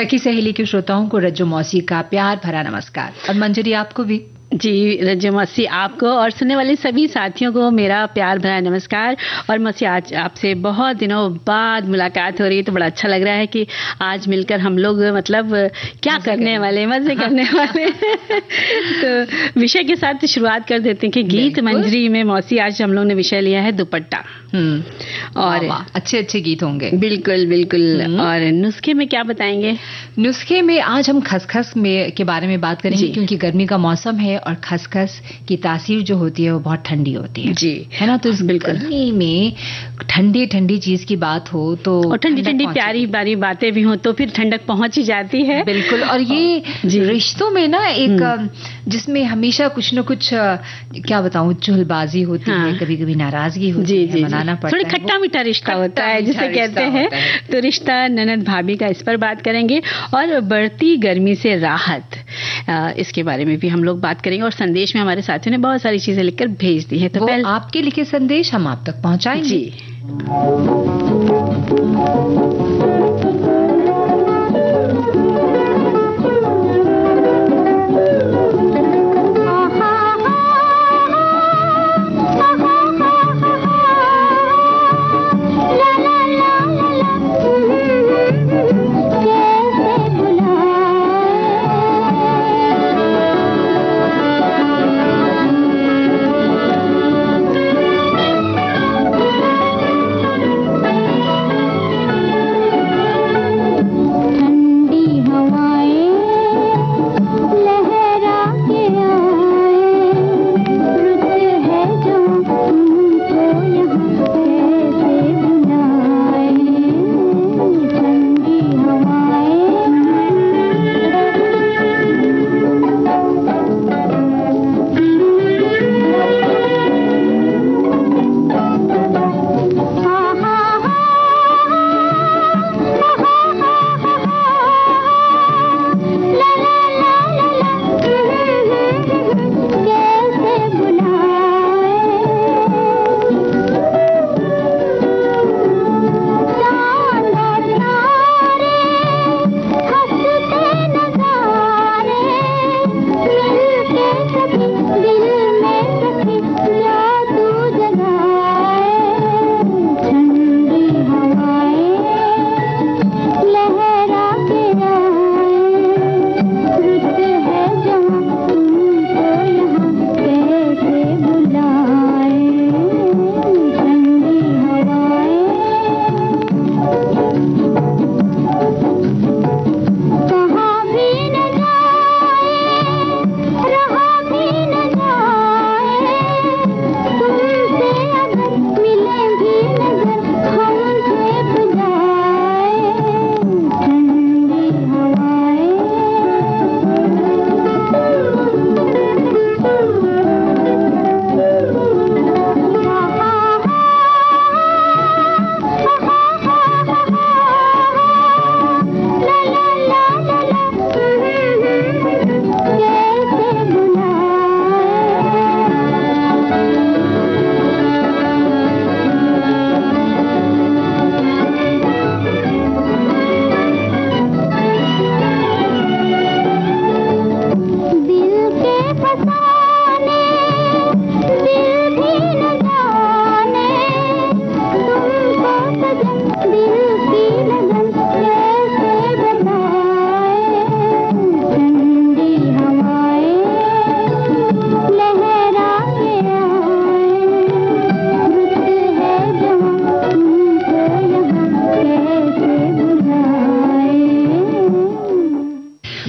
सखी सहेली के श्रोताओं को रज्जो मौसी का प्यार भरा नमस्कार। और मंजरी आपको भी जी, रज्जो मौसी आपको और सुनने वाले सभी साथियों को मेरा प्यार भरा नमस्कार। और मौसी, आज आपसे बहुत दिनों बाद मुलाकात हो रही है तो बड़ा अच्छा लग रहा है कि आज मिलकर हम लोग मतलब क्या करने वाले, मजे करने वाले। तो विषय के साथ शुरुआत कर देते हैं कि गीत मंजरी में मौसी आज हम लोग ने विषय लिया है दुपट्टा। और अच्छे अच्छे गीत होंगे। बिल्कुल बिल्कुल। और नुस्खे में क्या बताएंगे? नुस्खे में आज हम खसखस में के बारे में बात करेंगे, क्योंकि गर्मी का मौसम है और खसखस की तासीर जो होती है वो बहुत ठंडी होती है जी, है ना। तो इस गर्मी में ठंडी ठंडी चीज की बात हो तो और ठंडी ठंडी प्यारी प्यारी बातें भी हो तो फिर ठंडक पहुंच ही जाती है। बिल्कुल। और ये रिश्तों में ना एक जिसमें हमेशा कुछ न कुछ क्या बताऊं चुहलबाजी होती है, कभी कभी नाराजगी होती है, मनाना पड़ता है, थोड़ी खट्टा मीठा रिश्ता होता है जिसे कहते हैं। तो रिश्ता ननद भाभी का, इस पर बात करेंगे। और बढ़ती गर्मी से राहत, इसके बारे में भी हम लोग बात करेंगे। और संदेश में हमारे साथियों ने बहुत सारी चीजें लिखकर भेज दी है, तो पहले आपके लिखे संदेश हम आप तक पहुंचाएंगे। जी।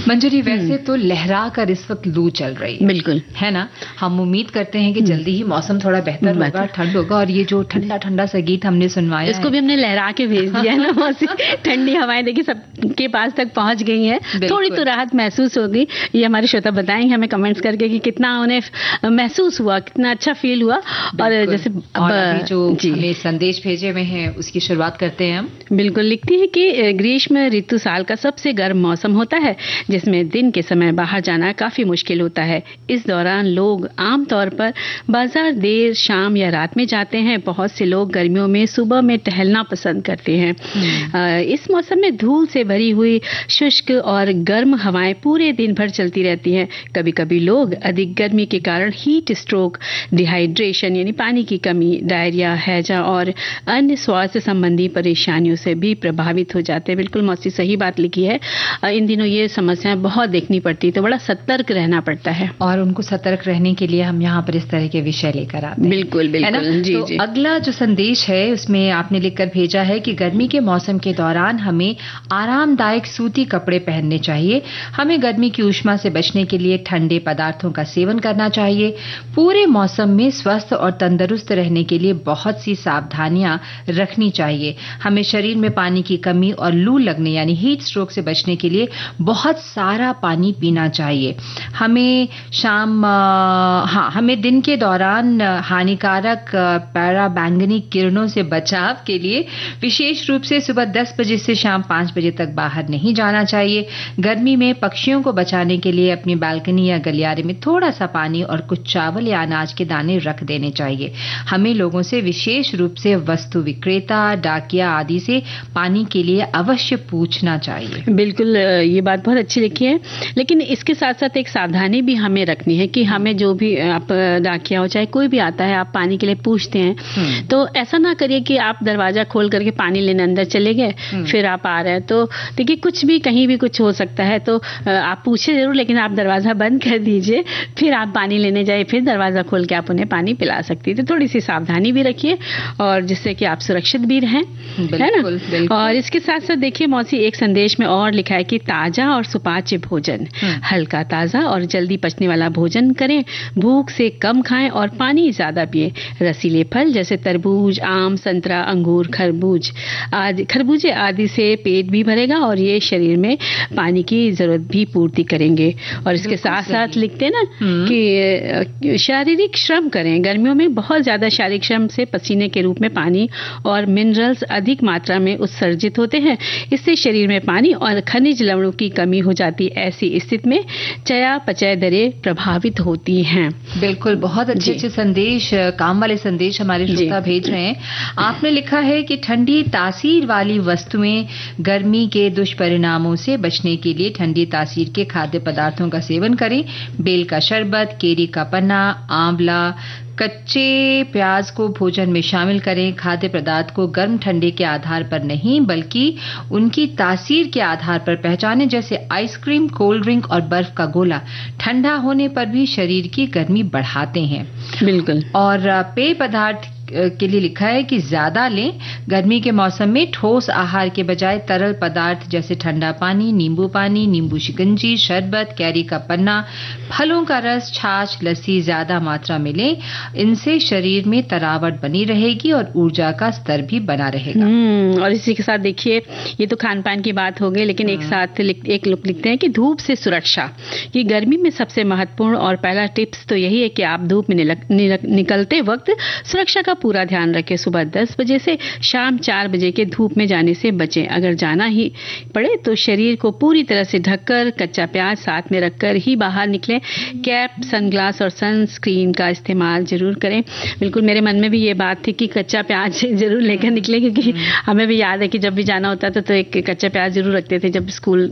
मंजरी, वैसे तो लहरा कर इस वक्त लू चल रही है, बिल्कुल है ना। हम उम्मीद करते हैं कि जल्दी ही मौसम थोड़ा बेहतर होगा, ठंड होगा। और ये जो ठंडा ठंडा सा गीत हमने सुनवाया, इसको भी हमने लहरा के भेज दिया है ना मौसी। ठंडी हवाएं देखिए सबके पास तक पहुंच गई हैं, थोड़ी तो राहत महसूस होगी। ये हमारे श्रोता बताएंगे हमें कमेंट्स करके कि कितना उन्हें महसूस हुआ, कितना अच्छा फील हुआ। और जैसे जो हमें संदेश भेजे हुए हैं उसकी शुरुआत करते हैं हम। बिल्कुल, लिखती है कि ग्रीष्म ऋतु साल का सबसे गर्म मौसम होता है, जिसमें जिसमें दिन के समय बाहर जाना काफी मुश्किल होता है। इस दौरान लोग आमतौर पर बाजार देर शाम या रात में जाते हैं। बहुत से लोग गर्मियों में सुबह में टहलना पसंद करते हैं। इस मौसम में धूल से भरी हुई शुष्क और गर्म हवाएं पूरे दिन भर चलती रहती हैं। कभी कभी लोग अधिक गर्मी के कारण हीट स्ट्रोक, डिहाइड्रेशन यानी पानी की कमी, डायरिया, हैजा और अन्य स्वास्थ्य संबंधी परेशानियों से भी प्रभावित हो जाते हैं। बिल्कुल मौसी सही बात लिखी है। इन दिनों ये समस्याएं बहुत देखनी पड़ती है, तो बड़ा सतर्क रहना पड़ता है और उनको सतर्क रहने के लिए हम यहाँ पर इस तरह के विषय लेकर आते हैं। बिल्कुल बिल्कुल जी, तो जी। अगला जो संदेश है उसमें आपने लिखकर भेजा है कि गर्मी के मौसम के दौरान हमें आरामदायक सूती कपड़े पहनने चाहिए। हमें गर्मी की ऊष्मा से बचने के लिए ठंडे पदार्थों का सेवन करना चाहिए। पूरे मौसम में स्वस्थ और तंदुरुस्त रहने के लिए बहुत सी सावधानियां रखनी चाहिए। हमें शरीर में पानी की कमी और लू लगने यानी हीट स्ट्रोक से बचने के लिए बहुत सारा पानी पीना चाहिए। हमें हमें दिन के दौरान हानिकारक पराबैंगनी किरणों से बचाव के लिए विशेष रूप से सुबह 10 बजे से शाम 5 बजे तक बाहर नहीं जाना चाहिए। गर्मी में पक्षियों को बचाने के लिए अपनी बालकनी या गलियारे में थोड़ा सा पानी और कुछ चावल या अनाज के दाने रख देने चाहिए। हमें लोगों से विशेष रूप से वस्तु विक्रेता, डाकिया आदि से पानी के लिए अवश्य पूछना चाहिए। बिल्कुल, ये बात बहुत अच्छी लिखी है। लेकिन इसके साथ साथ एक सावधानी भी हमें रखनी है कि हमें जो भी आप डाकिया हो चाहे कोई भी आता है, आप पानी के लिए पूछते हैं तो ऐसा ना करिए कि आप दरवाजा खोल करके पानी लेने अंदर चले गए, फिर आप आ रहे हैं। तो देखिए कुछ भी कहीं भी कुछ हो सकता है, तो आप पूछे जरूर, लेकिन आप दरवाजा बंद कर दीजिए, फिर आप पानी लेने जाइए, फिर दरवाजा खोल के आप उन्हें पानी पिला सकती है। तो थोड़ी सी सावधानी भी रखिए और जिससे कि आप सुरक्षित भी रहें, है ना। और इसके साथ साथ देखिए मौसी, एक संदेश में और लिखा है कि ताजा और सुपाच्य भोजन, हल्का, ताजा और जल्दी पचने वाला भोजन करें। भूख से कम खाएं और पानी ज्यादा पिए। रसीले फल जैसे तरबूज, आम, संतरा, अंगूर, खरबूजे आदि से पेट भी भरेगा और ये शरीर में पानी की जरूरत भी पूर्ति करेंगे। और इसके साथ साथ लिखते हैं ना कि शारीरिक श्रम करें। गर्मियों में बहुत ज्यादा शारीरिक श्रम से पसीने के रूप में पानी और मिनरल्स अधिक मात्रा में उत्सर्जित होते हैं। इससे शरीर में पानी और खनिज लवणों की कमी हो जाती है। ऐसी स्थिति में चयापचय दरें प्रभावित होती हैं। बिल्कुल, बहुत अच्छे संदेश, काम वाले संदेश हमारे श्रोता भेज रहे हैं। आपने लिखा है कि ठंडी तासीर वाली वस्तुएं गर्मी के दुष्परिणामों से बचने के लिए ठंडी तासीर के खाद्य पदार्थों का सेवन करें। बेल का शरबत, केरी का पन्ना, आंवला, कच्चे प्याज को भोजन में शामिल करें। खाद्य पदार्थ को गर्म ठंडे के आधार पर नहीं बल्कि उनकी तासीर के आधार पर पहचानें। जैसे आइसक्रीम, कोल्ड ड्रिंक और बर्फ का गोला ठंडा होने पर भी शरीर की गर्मी बढ़ाते हैं। बिल्कुल। और पेय पदार्थ के लिए लिखा है कि ज्यादा लें। गर्मी के मौसम में ठोस आहार के बजाय तरल पदार्थ जैसे ठंडा पानी, नींबू शिकंजी, शरबत, कैरी का पन्ना, फलों का रस, छाछ, लस्सी ज्यादा मात्रा में लें। इनसे शरीर में तरावट बनी रहेगी और ऊर्जा का स्तर भी बना रहेगा। और इसी के साथ देखिए, ये तो खान पान की बात हो गई, लेकिन एक लोग लिखते हैं कि धूप से सुरक्षा। कि गर्मी में सबसे महत्वपूर्ण और पहला टिप्स तो यही है कि आप धूप में निकलते वक्त सुरक्षा का पूरा ध्यान रखें। सुबह 10 बजे से शाम 4 बजे के धूप में जाने से बचें। अगर जाना ही पड़े तो शरीर को पूरी तरह से ढककर कच्चा प्याज साथ में रखकर ही बाहर निकलें। कैप, सनग्लास और सनस्क्रीन का इस्तेमाल जरूर करें। बिल्कुल, मेरे मन में भी ये बात थी कि कच्चा प्याज जरूर लेकर निकले, क्योंकि हमें भी याद है कि जब भी जाना होता था तो एक कच्चा प्याज जरूर रखते थे जब स्कूल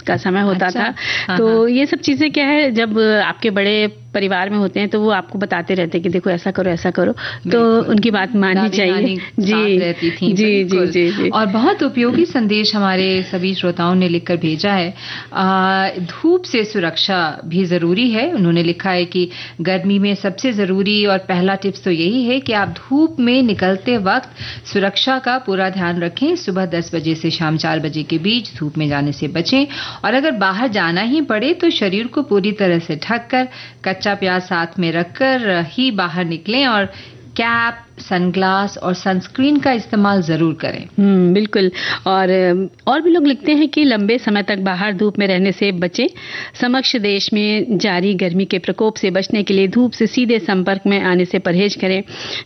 का समय होता था। तो ये सब चीजें क्या है, जब आपके बड़े परिवार में होते हैं तो वो आपको बताते रहते हैं कि देखो ऐसा करो, तो उनकी बात माननी चाहिए। रहती थी। जी। और बहुत उपयोगी संदेश हमारे सभी श्रोताओं ने लिखकर भेजा है। धूप से सुरक्षा भी जरूरी है। उन्होंने लिखा है कि गर्मी में सबसे जरूरी और पहला टिप्स तो यही है कि आप धूप में निकलते वक्त सुरक्षा का पूरा ध्यान रखें। सुबह 10 बजे से शाम 4 बजे के बीच धूप में जाने से बचें और अगर बाहर जाना ही पड़े तो शरीर को पूरी तरह से ढककर कच्चा प्याज साथ में रखकर ही बाहर निकलें। और कैप, सनग्लास और सनस्क्रीन का इस्तेमाल जरूर करें। बिल्कुल। और भी लोग लिखते हैं कि लंबे समय तक बाहर धूप में रहने से बचें। समक्ष देश में जारी गर्मी के प्रकोप से बचने के लिए धूप से सीधे संपर्क में आने से परहेज करें,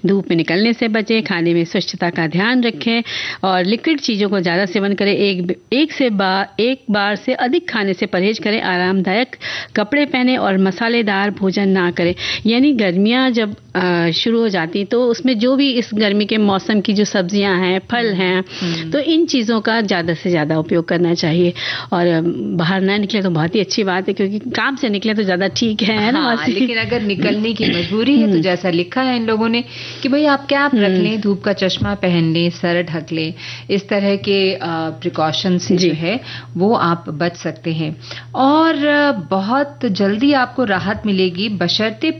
धूप में निकलने से बचें, खाने में स्वच्छता का ध्यान रखें और लिक्विड चीजों को ज्यादा सेवन करें। एक बार से अधिक खाने से परहेज करें, आरामदायक कपड़े पहने और मसालेदार भोजन ना करें। यानी गर्मियां जब शुरू हो जाती तो उसमें जो भी इस गर्मी के मौसम की जो सब्जियां हैं, फल हैं, तो इन चीजों का ज्यादा से ज्यादा उपयोग करना चाहिए। और बाहर ना निकले तो बहुत ही अच्छी बात है, क्योंकि काम से निकले तो ज्यादा ठीक है ना। लेकिन अगर निकलने की मजबूरी है तो जैसा लिखा है इन लोगों ने कि भाई आप कैप रख लें, धूप का चश्मा पहन लें, सर ढक लें, इस तरह के प्रिकॉशन से जो है वो आप बच सकते हैं। और बहुत जल्दी आपको राहत मिलेगी बशर्ते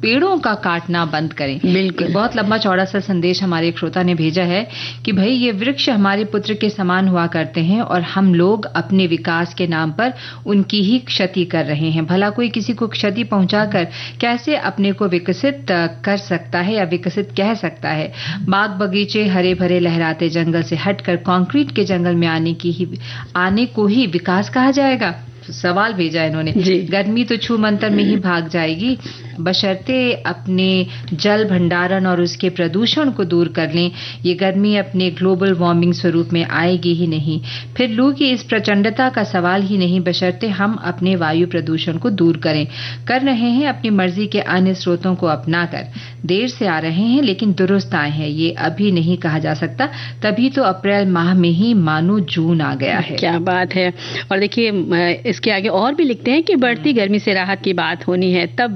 पेड़ों का काटना बंद करें। बिल्कुल। बहुत लंबा चौड़ा सा संदेश हमारे एक श्रोता ने भेजा है कि भाई ये वृक्ष हमारे पुत्र के समान हुआ करते हैं और हम लोग अपने विकास के नाम पर उनकी ही क्षति कर रहे हैं। भला कोई किसी को क्षति पहुंचाकर कैसे अपने को विकसित कर सकता है या विकसित कह सकता है? बाग बगीचे, हरे भरे लहराते जंगल से हटकर कंक्रीट के जंगल में आने को ही विकास कहा जाएगा? सवाल भेजा इन्होंने। गर्मी तो छू मंतर में ही भाग जाएगी बशर्ते अपने जल भंडारण और उसके प्रदूषण को दूर कर लें। ये गर्मी अपने ग्लोबल वार्मिंग स्वरूप में आएगी ही नहीं। फिर लू की इस प्रचंडता का सवाल ही नहीं बशर्ते हम अपने वायु प्रदूषण को दूर करें। कर रहे हैं अपनी मर्जी के अन्य स्रोतों को अपनाकर। देर से आ रहे हैं लेकिन दुरुस्त आए हैं, ये अभी नहीं कहा जा सकता। तभी तो अप्रैल माह में ही मानो जून आ गया है। क्या बात है। और देखिए इसके आगे और भी लिखते हैं कि बढ़ती गर्मी से राहत की बात होनी है तब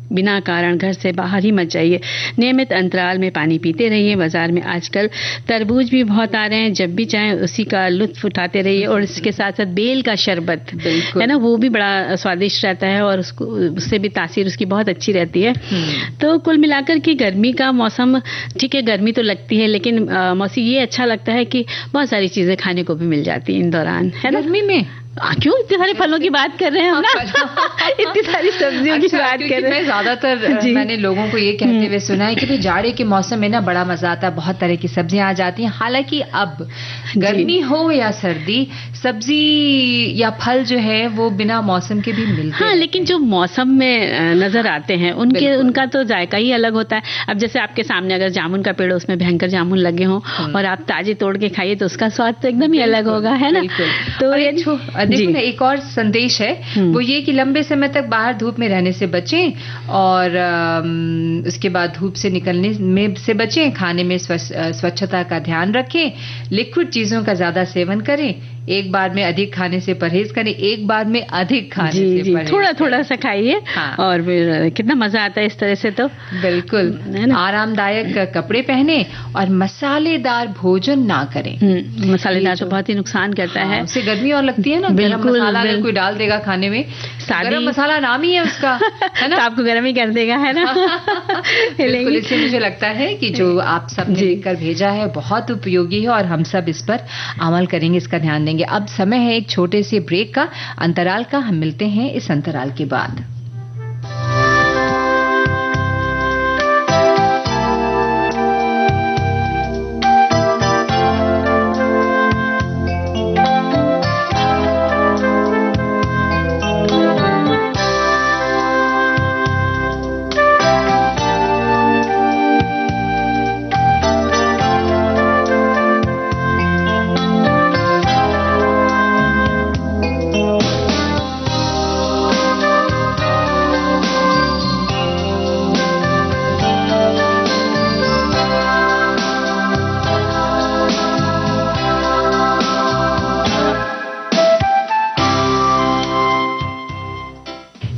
बिना कारण घर से बाहर ही मत जाइए। नियमित अंतराल में पानी पीते रहिए। बाजार में आजकल तरबूज भी बहुत आ रहे हैं, जब भी चाहें उसी का लुत्फ उठाते रहिए। और इसके साथ साथ बेल का शरबत है ना, वो भी बड़ा स्वादिष्ट रहता है और उससे भी तासीर उसकी बहुत अच्छी रहती है। तो कुल मिलाकर के गर्मी का मौसम ठीक है, गर्मी तो लगती है लेकिन मौसम ये अच्छा लगता है कि बहुत सारी चीजें खाने को भी मिल जाती है इन दौरान, है ना। गर्मी में क्यों इतने सारे फलों की बात कर रहे हैं हम ना इतनी सारी सब्जियों की बात कर रहे हैं। ज्यादातर मैंने लोगों को ये कहते हुए सुना है कि भाई जाड़े के मौसम में ना बड़ा मजा आता है, बहुत तरह की सब्जियां आ जाती हैं। हालांकि अब गर्मी हो या सर्दी, सब्जी या फल जो है वो बिना मौसम के भी मिलते हैं। लेकिन जो मौसम में नजर आते हैं उनका तो जायका ही अलग होता है। अब जैसे आपके सामने अगर जामुन का पेड़, उसमें भयंकर जामुन लगे हों और आप ताजे तोड़ के खाइए तो उसका स्वाद तो एकदम ही अलग होगा, है ना। तो देखो ना, एक और संदेश है वो ये कि लंबे समय तक बाहर धूप में रहने से बचें और उसके बाद धूप से निकलने में से बचें। खाने में स्वच्छता का ध्यान रखें, लिक्विड चीजों का ज्यादा सेवन करें, एक बार में अधिक खाने से परहेज करें। एक बार में अधिक खाने से परहेज थोड़ा थोड़ा सा खाइए। और फिर कितना मजा आता है इस तरह से। तो बिल्कुल आरामदायक कपड़े पहने और मसालेदार भोजन ना करें। मसालेदार तो बहुत ही नुकसान करता है, उससे गर्मी और लगती है ना। गरम मसाला अगर कोई डाल देगा खाने में, गरम मसाला नाम ही है उसका, है ना, तो आपको गर्म ही कर देगा, है ना। बिल्कुल। इससे मुझे लगता है कि जो आप सबने लिखकर भेजा है बहुत उपयोगी है और हम सब इस पर अमल करेंगे, इसका ध्यान देंगे। अब समय है एक छोटे से ब्रेक का, अंतराल का। हम मिलते हैं इस अंतराल के बाद।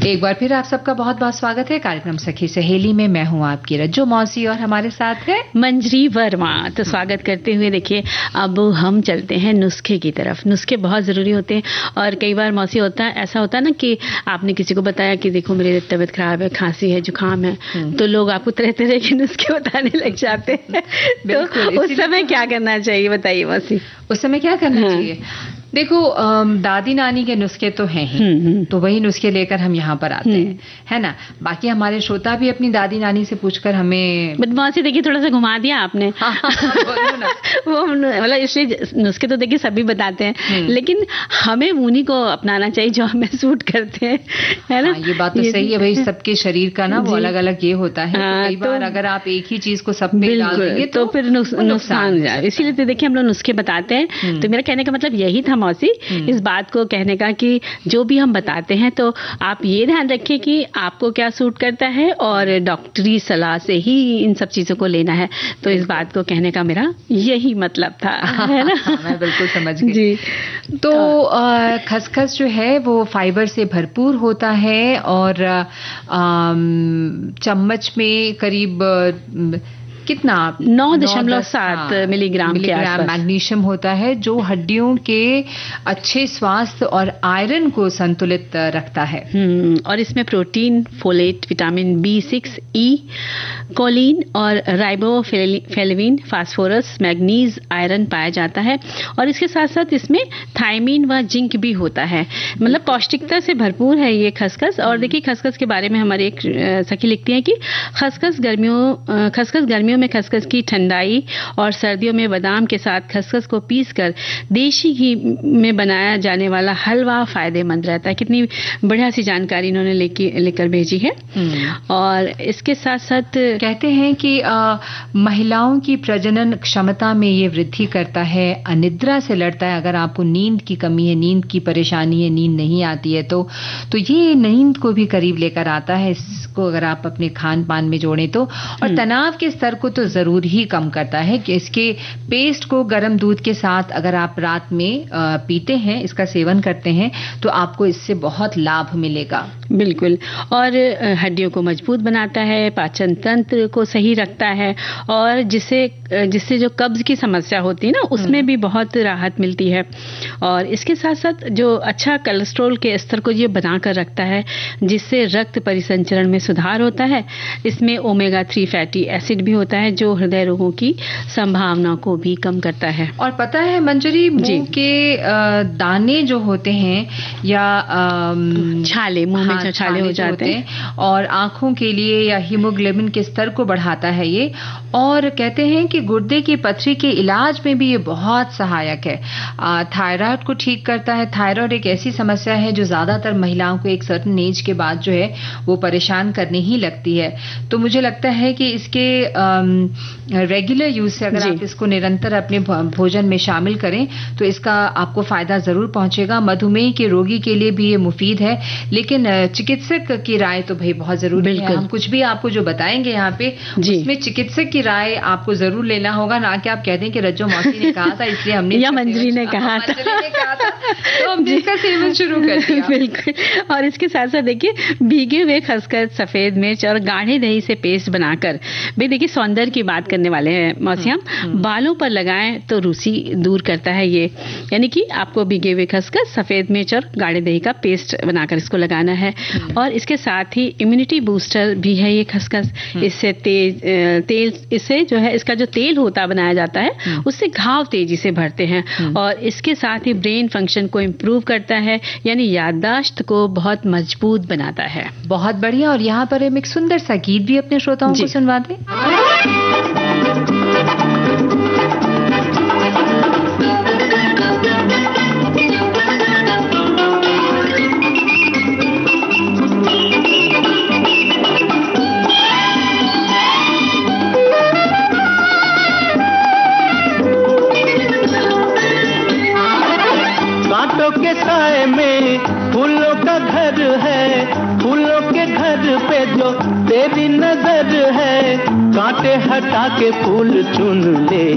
एक बार फिर आप सबका बहुत बहुत स्वागत है कार्यक्रम सखी सहेली में। मैं हूं आपकी रज्जो मौसी और हमारे साथ है मंजरी वर्मा। तो स्वागत करते हुए देखिए अब हम चलते हैं नुस्खे की तरफ। नुस्खे बहुत जरूरी होते हैं और कई बार मौसी ऐसा होता है ना कि आपने किसी को बताया कि देखो मेरी तबीयत खराब है, खांसी है, जुकाम है, तो लोग आपको तरह तरह के नुस्खे बताने लग जाते हैं। तो उस समय क्या करना चाहिए बताइए मौसी? उस समय क्या करना चाहिए? देखो दादी नानी के नुस्खे तो हैं ही, तो वही नुस्खे लेकर हम यहाँ पर आते हैं, है ना। बाकी हमारे श्रोता भी अपनी दादी नानी से पूछकर हमें बदमाशी देखिए थोड़ा सा घुमा दिया आपने। वो मतलब इसलिए नुस्खे तो देखिए सभी बताते हैं, लेकिन हमें उन्हीं को अपनाना चाहिए जो हमें सूट करते हैं, है ना। ये बात तो सही है भाई, सबके शरीर का ना वो अलग अलग ये होता है। कई बार अगर आप एक ही चीज को सब पे डाल देंगे तो फिर नुकसान हो जाए। इसीलिए तो देखिए हम लोग नुस्खे बताते हैं। तो मेरा कहने का मतलब यही था मौसी, इस बात को कहने का कि जो भी हम बताते हैं तो आप ये ध्यान रखिए कि आपको क्या सूट करता है और डॉक्टरी सलाह से ही इन सब चीजों को लेना है। तो इस बात को कहने का मेरा यही मतलब था, है ना। मैं बिल्कुल समझ गई जी। तो खसखस जो है वो फाइबर से भरपूर होता है और चम्मच में करीब कितना 9.7 मिलीग्राम के आसपास मैग्नीशियम होता है, जो हड्डियों के अच्छे स्वास्थ्य और आयरन को संतुलित रखता है। और इसमें protein, folate, vitamin B6, E, choline और राइबोफ्लेविन, फास्फोरस, मैग्नीज, आयरन पाया जाता है। और इसके साथ साथ इसमें थायमीन व जिंक भी होता है। मतलब पौष्टिकता से भरपूर है ये खसखस। और देखिए खसखस के बारे में हमारी एक सखी लिखती है कि खसखस गर्मियों में खसखस की ठंडाई और सर्दियों में बादाम के साथ खसखस को पीसकर देशी घी में बनाया जाने वाला हलवा फायदेमंद रहता है। कितनी बढ़िया सी जानकारी इन्होंने लेकर भेजी है। और इसके साथ साथ कहते हैं कि महिलाओं की प्रजनन क्षमता में ये वृद्धि करता है, अनिद्रा से लड़ता है। अगर आपको नींद की कमी है, नींद की परेशानी है, नींद नहीं आती है तो ये नींद को भी करीब लेकर आता है, इसको अगर आप अपने खान पान में जोड़ें तो। और तनाव के स्तर को तो जरूर ही कम करता है कि इसके पेस्ट को गर्म दूध के साथ अगर आप रात में पीते हैं, इसका सेवन करते हैं तो आपको इससे बहुत लाभ मिलेगा। बिल्कुल। और हड्डियों को मजबूत बनाता है, पाचन तंत्र को सही रखता है और जिससे जो कब्ज की समस्या होती है ना उसमें भी बहुत राहत मिलती है। और इसके साथ साथ जो अच्छा कोलेस्ट्रॉल के स्तर को ये बनाकर रखता है, जिससे रक्त परिसंचरण में सुधार होता है। इसमें ओमेगा 3 फैटी एसिड भी होता है जो हृदय रोगों की संभावना को भी कम करता है। और पता है मंजरी, मुंह के दाने जो होते हैं या छाले, मुंह में जो छाले हो जाते हैं, और आंखों के लिए या हीमोग्लोबिन के स्तर को बढ़ाता है ये। और कहते हैं कि गुर्दे की पथरी के इलाज में भी ये बहुत सहायक है। थायराइड को ठीक करता है। थायराइड एक ऐसी समस्या है जो ज्यादातर महिलाओं को एक सर्टेन एज के बाद जो है वो परेशान करने ही लगती है। तो मुझे लगता है कि इसके रेगुलर यूज से अगर आप इसको निरंतर अपने भोजन में शामिल करें तो इसका आपको फायदा जरूर पहुंचेगा। मधुमेह के रोगी के लिए भी ये मुफीद है, लेकिन चिकित्सक की राय तो भाई बहुत जरूरी है। हम कुछ भी आपको जो बताएंगे यहाँ पे उसमें चिकित्सक की राय आपको जरूर लेना होगा, ना कि आप कह दें कि रज्जो मौसी ने कहा था इसलिए हमने या मंजरी ने कहा था तो हमने इसका सेवन शुरू कर दिया। बिल्कुल। और इसके साथ साथ देखिए भीगे हुए खसखस, सफेद मिर्च और गाढ़े दही से पेस्ट बनाकर, भाई देखिए सौंदर्य की बात करने वाले हैं मौसी, हम बालों पर लगाएं तो रूसी दूर करता है ये। यानी कि आपको भीगे हुए खसखस, सफेद मिर्च और गाढ़े दही का पेस्ट बनाकर इसको लगाना है। और इसके साथ ही इम्यूनिटी बूस्टर भी है ये खसखस। इससे जो है इसका जो तेल होता बनाया जाता है उससे घाव तेजी से भरते हैं। और इसके साथ ही ब्रेन फंक्शन को इम्प्रूव करता है, यानी याददाश्त को बहुत मजबूत बनाता है। बहुत बढ़िया। और यहाँ पर हम एक सुंदर सा गीत भी अपने श्रोताओं को सुनवा दें। कांटों के साए में फूलों का घर है, फूलों के घर पे जो तेरी नजर है, कांटे हटा के फूल चुन ले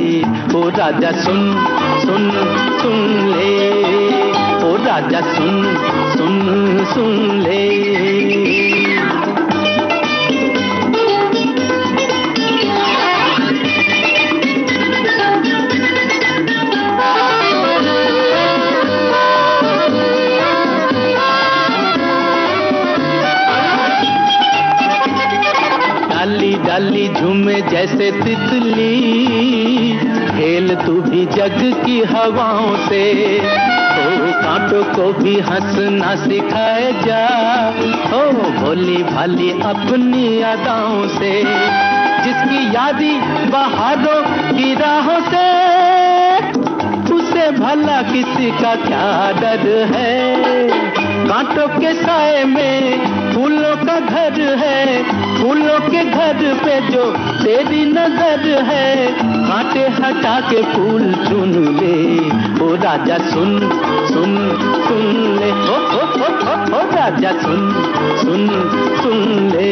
ओ राजा, सुन सुन सुन ले ओ राजा, सुन सुन सुन ले। डाली झूमे जैसे तितली, खेल तू भी जग की हवाओं से, ओ कांटों को भी हंसना सिखाए जा। ओ भोली भाली अपनी अदाओं से, जिसकी यादी बहारों की राहों से, उसे भला किसी का क्या डर है। कांटों के साए में फूलों का घर है, फूलों के घर पे जो तेरी नजर है, कांटे हटा के फूल चुन ले। ओ राजा सुन सुन सुन ले, ओ राजा सुन सुन सुन ले।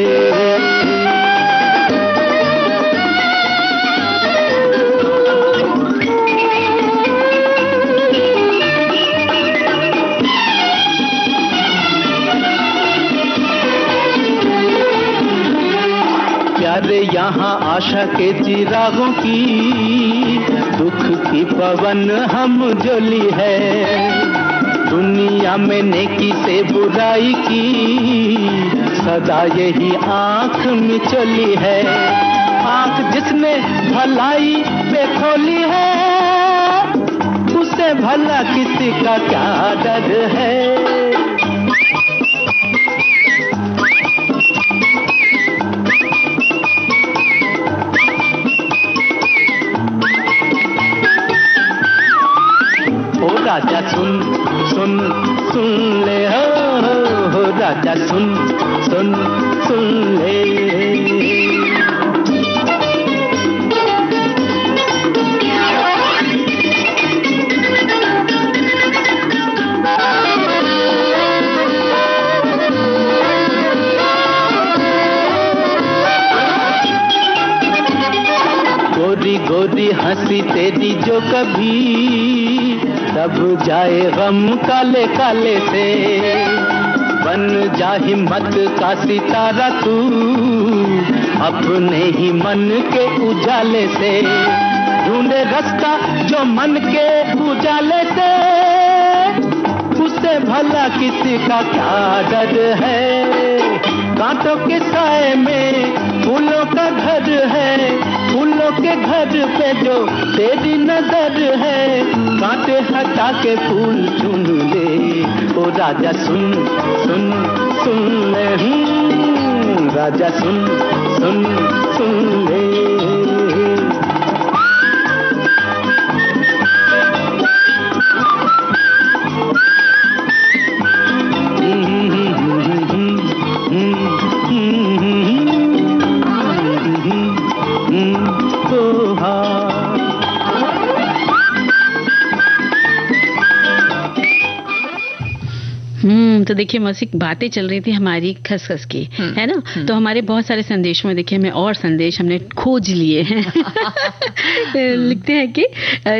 प्यारे यहाँ आशा के चिरागों की, दुख की पवन हम जोली है। दुनिया में नेकी से बुराई की सदा यही आँख मिचोली है। आँख जिसने भलाई पे खोली है, उसे भला किसी का क्या डर है। राजा सुन सुन सुन ले, हो राजा सुन सुन सुन ले। गोरी गोरी हंसी तेरी जो कभी तब जाए गम काले काले से। बन जा हिम्मत का सितारा तू अपने ही मन के उजाले से। ढूंढे रास्ता जो मन के उजाले से, उससे भला किसी का क्या डर है। कांटों के साए में फूलों का घर है, फूलों के घर पे जो तेरी नजर है, कांटे हटा के फूल चुन ले। ओ राजा सुन सुन सुन ले, राजा सुन सुन सुन ले। तो देखिए मौसिक बातें चल रही थी हमारी खसखस की, है ना। तो हमारे बहुत सारे संदेशों में देखिए हमें और संदेश हमने खोज लिए हैं। लिखते हैं कि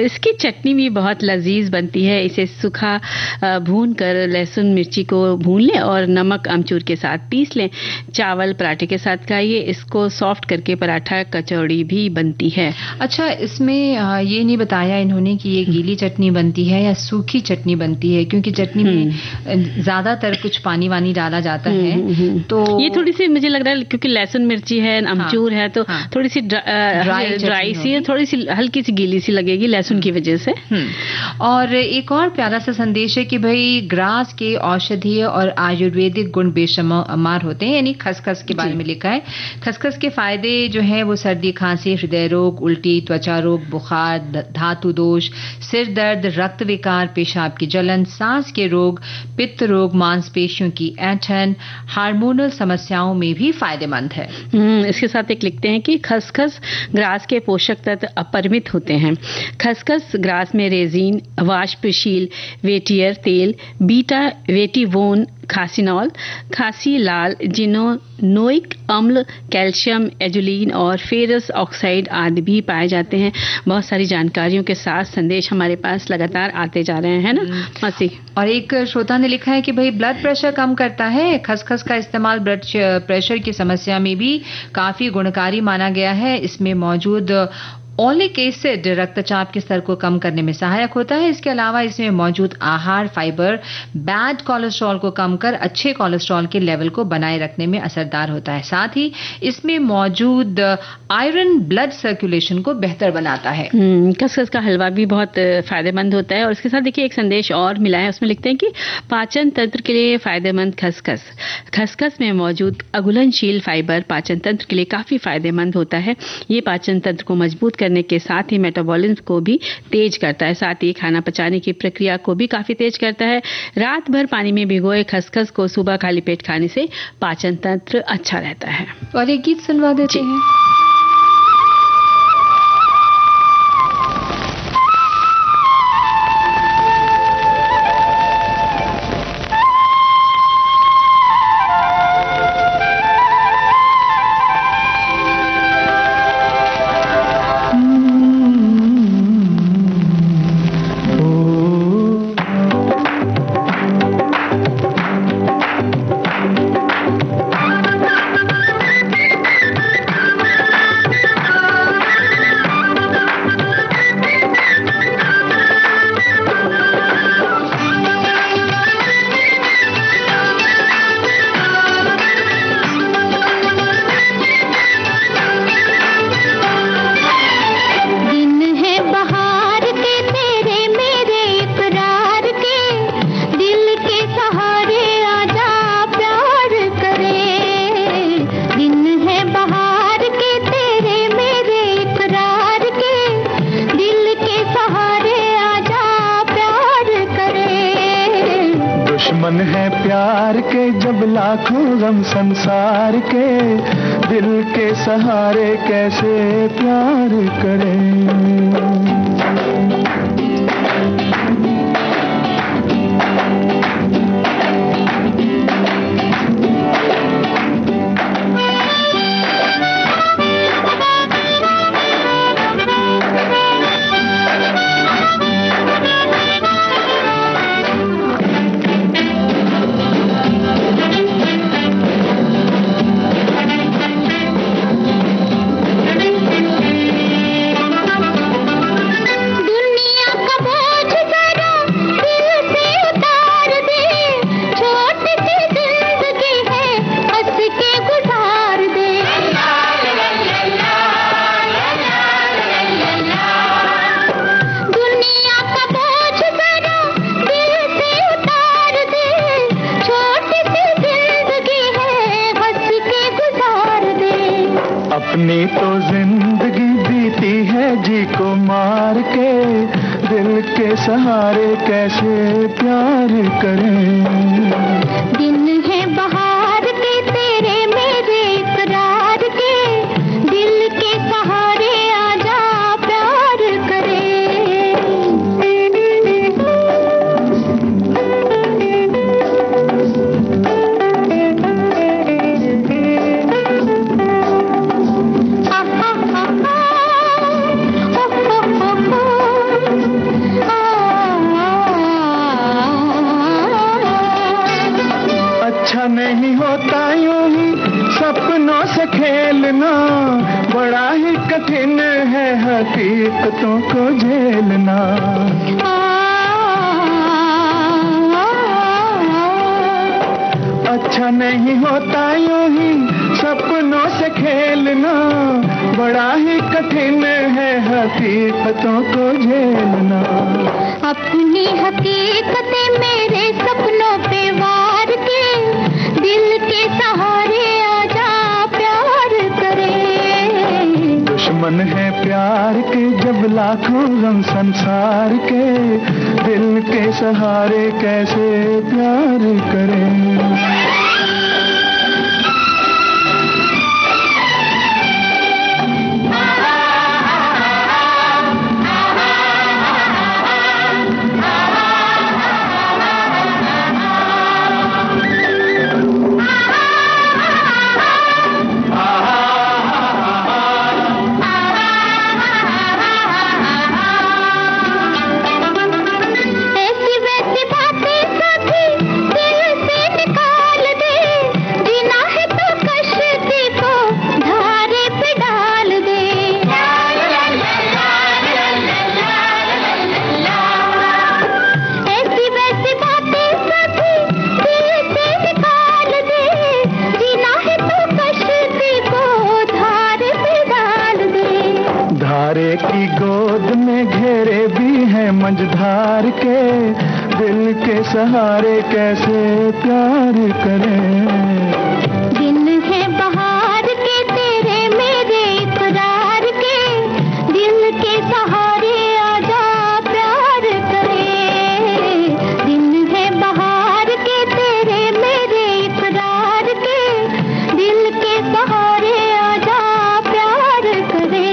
इसकी चटनी भी बहुत लजीज बनती है। इसे सूखा भून कर लहसुन मिर्ची को भून लें और नमक अमचूर के साथ पीस लें। चावल पराठे के साथ खाइए। इसको सॉफ्ट करके पराठा कचौड़ी भी बनती है। अच्छा, इसमें ये नहीं बताया इन्होंने कि ये गीली चटनी बनती है या सूखी चटनी बनती है, क्योंकि चटनी में ज्यादातर कुछ पानी वानी डाला जाता है। तो ये थोड़ी सी मुझे लग रहा है क्योंकि लहसुन मिर्ची है, अमचूर है, तो थोड़ी सी ड्राई सी, थोड़ी सी हल्की सी गीली सी लगेगी लहसुन की वजह से। और एक और प्यारा सा संदेश है कि भाई ग्रास के औषधीय और आयुर्वेदिक गुण बेशुमार होते हैं, यानी खसखस के बारे में लिखा है। खसखस के फायदे जो है वो सर्दी खांसी, हृदय रोग, उल्टी, त्वचा रोग, बुखार, धातु दोष, सिर दर्द, रक्त विकार, पेशाब की जलन, सांस के रोग, पित्त रोग, मांसपेशियों की ऐंठन, हार्मोनल समस्याओं में भी फायदेमंद है। इसके साथ एक लिखते हैं कि खसखस ग्रास के पोषक तत्व अपरिमित होते हैं। खसखस ग्रास में रेजिन, वाष्पशील वेटियर तेल, बीटा वेटिवोन, खासिनॉल, खासी लाल, जिनोनोइक अम्ल, कैल्शियम, एजुलिन और फेरस ऑक्साइड आदि भी पाए जाते हैं। बहुत सारी जानकारियों के साथ संदेश हमारे पास लगातार आते जा रहे हैं ना मसी। और एक श्रोता ने लिखा है कि भाई ब्लड प्रेशर कम करता है। खसखस का इस्तेमाल ब्लड प्रेशर की समस्या में भी काफी गुणकारी माना गया है। इसमें मौजूद ओलिक एसिड रक्तचाप के स्तर को कम करने में सहायक होता है। इसके अलावा इसमें मौजूद आहार फाइबर बैड कोलेस्ट्रॉल को कम कर अच्छे कोलेस्ट्रॉल के लेवल को बनाए रखने में असरदार होता है। साथ ही इसमें मौजूद आयरन ब्लड सर्कुलेशन को बेहतर बनाता है। खसखस का हलवा भी बहुत फायदेमंद होता है। और उसके साथ देखिए एक संदेश और मिला है, उसमें लिखते हैं कि पाचन तंत्र के लिए फायदेमंद खसखस। खसखस में मौजूद अघुलनशील फाइबर पाचन तंत्र के लिए काफी फायदेमंद होता है। ये पाचन तंत्र को मजबूत करने के साथ ही मेटाबॉलिज्म को भी तेज करता है। साथ ही खाना पचाने की प्रक्रिया को भी काफी तेज करता है। रात भर पानी में भिगोए खसखस को सुबह खाली पेट खाने से पाचन तंत्र अच्छा रहता है। और एक गीत सुनवा देते हैं। दुश्मन है प्यार के जब लाखों गम संसार के, दिल के सहारे कैसे प्यार करें। अपनी तो जिंदगी बीती है जी को मार के, दिल के सहारे कैसे प्यार करें। दिन है बहार के तेरे मेरे इकरार के, दिल के सहारे आजा प्यार करें। अच्छा नहीं होता यूं ही सपनों से खेलना, बड़ा ही कठिन है हकीकतों को झेलना। अच्छा नहीं होता यूं ही सपनों से खेलना, बड़ा ही कठिन है हकीकतों को झेलना। अपनी हकीकतें मेरे सपनों पे वार के, दिल के सहारे आजा प्यार करें। दुश्मन है प्यार के जब लाखों गम संसार के, दिल के सहारे कैसे प्यार करें। ऐसी वैसी बातें सभी दिल से निकाल गोद में घेरे भी हैं मंझधार के, दिल के सहारे कैसे प्यार करें। दिन है बहार के तेरे मेरे इकरार के, दिल के सहारे आजा प्यार करे। दिन है बहार के तेरे मेरे इकरार के, दिल के सहारे आजा प्यार करे।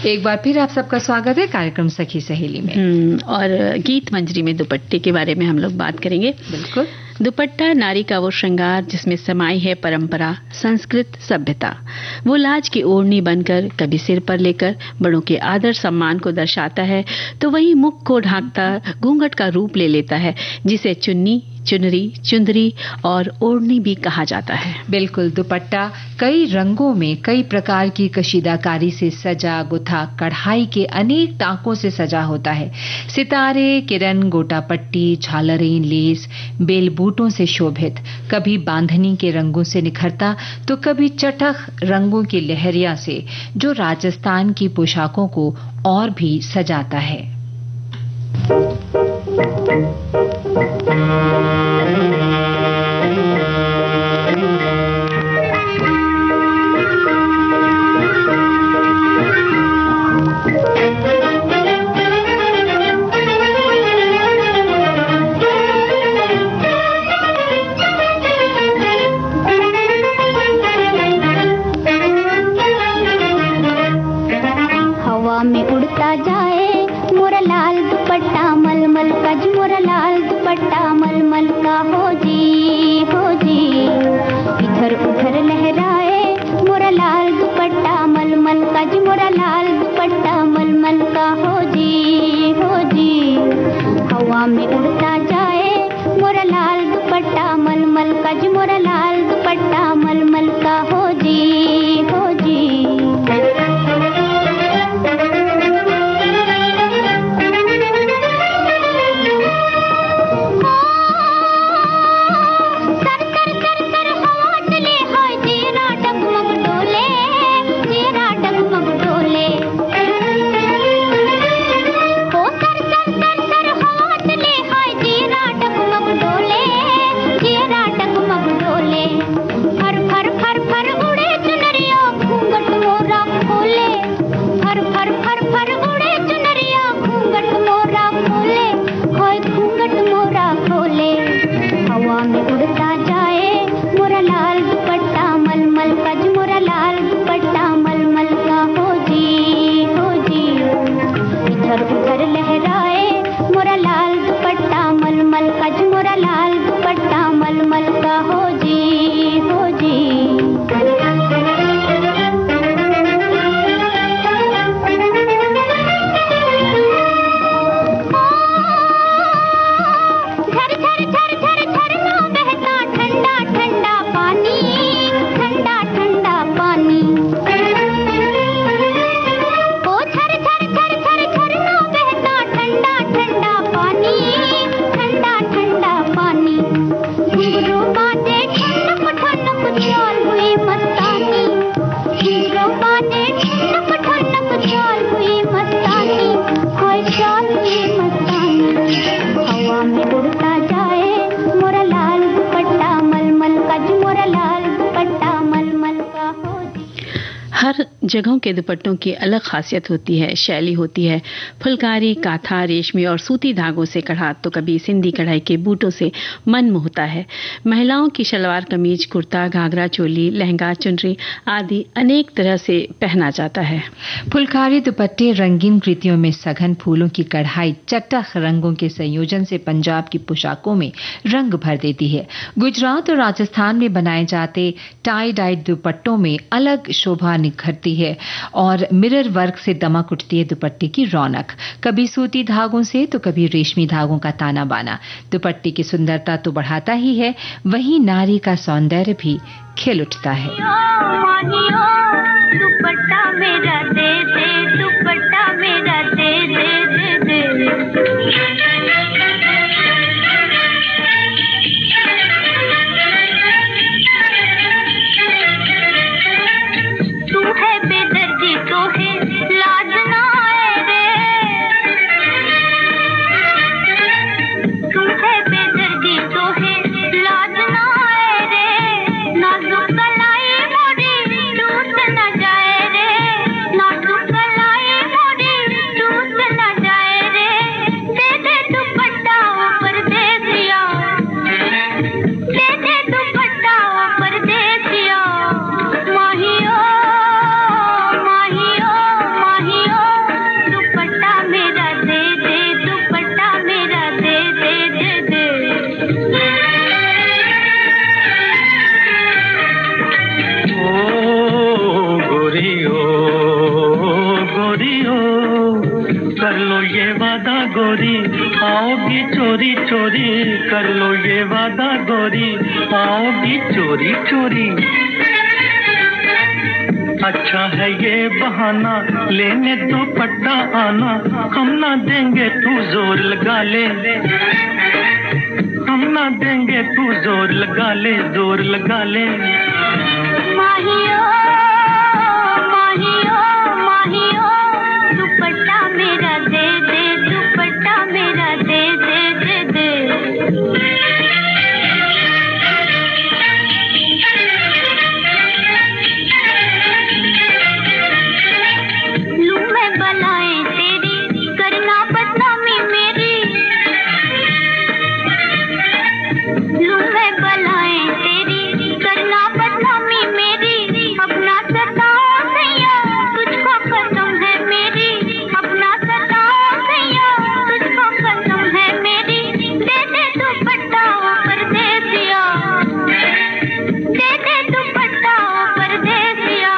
एक बार फिर आप सबका स्वागत है कार्यक्रम सखी सहेली में। और गीत मंजरी में दुपट्टे के बारे में हम लोग बात करेंगे। बिल्कुल। दुपट्टा नारी का वो श्रृंगार जिसमें समाई है परंपरा, संस्कृत, सभ्यता। वो लाज की ओढ़नी बनकर कभी सिर पर लेकर बड़ों के आदर सम्मान को दर्शाता है, तो वही मुख को ढांकता घूंघट का रूप ले लेता है, जिसे चुन्नी, चुनरी, चुंदरी और ओढ़नी भी कहा जाता है। बिल्कुल। दुपट्टा कई रंगों में कई प्रकार की कशीदाकारी से सजा गुथा कढ़ाई के अनेक टांकों से सजा होता है। सितारे, किरण, गोटा पट्टी, झालरें, लेस, बेल बूटों से शोभित, कभी बांधनी के रंगों से निखरता तो कभी चटख रंगों की लहरिया से, जो राजस्थान की पोशाकों को और भी सजाता है। हवा में उड़ता जाए मोरा लाल दुपट्टा मल हर जगहों के दुपट्टों की अलग खासियत होती है, शैली होती है। फुलकारी, काथा, रेशमी और सूती धागों से कढ़ा तो कभी सिंधी कढ़ाई के बूटों से मन मोहता है। महिलाओं की सलवार कमीज, कुर्ता, घाघरा चोली, लहंगा, चुनरी आदि अनेक तरह से पहना जाता है। फुलकारी दुपट्टे रंगीन कृतियों में सघन फूलों की कढ़ाई चटख रंगों के संयोजन से पंजाब की पोशाकों में रंग भर देती है। गुजरात और राजस्थान में बनाए जाते टाई डाई दुपट्टों में अलग शोभा निखरती है और मिरर वर्क से दमक उठती है दुपट्टे की रौनक। कभी सूती धागों से तो कभी रेशमी धागों का ताना बाना दुपट्टे की सुंदरता तो बढ़ाता ही है, वहीं नारी का सौंदर्य भी खिल उठता है। दुपट्टा मेरा दे दे, दुपट्टा मेरा दे दे दे तू है बेदर्दी तो है लाज ना आए रे, तू है बेदर्दी तो है लाज ना आए रे, नाजुक कलाई मोरी टूट न जाए रे, नाजुक कलाई मोरी टूट न जाए रे, दे दे दुपट्टा ऊपर दे दिया, दे दे दुपट्टा ऊपर दे दिया, माहियो माहियो माहियो दुपट्टा मेरा दे दे, दुपट्टा मेरा दे दे दे दे। ओ गोरियो गोरियो कर लो ये वादा गोरी, आओगी चोरी चोरी, कर लो ये वादा गोरी, आओगी चोरी चोरी। अच्छा है ये बहाना लेने दुपट्टा आना, हम ना देंगे तू जोर लगा ले, हम ना देंगे तू जोर लगा ले, जोर लगा ले। माहियो माहियो माहियो दुपट्टा मेरा दे दे, दुपट्टा मेरा दे दे दे दे। लूं मैं बलाएं तेरी, करना बदनामी मेरी, लूं मैं बलाएं तेरी, करना बदनामी मेरी, अपना सताओ सैया तुझको कसम है मेरी, अपना सताओ सैया तुझको कसम है मेरी, दे दे दुपट्टा ऊपर दे दिया, दे दे दुपट्टा ऊपर दे दिया,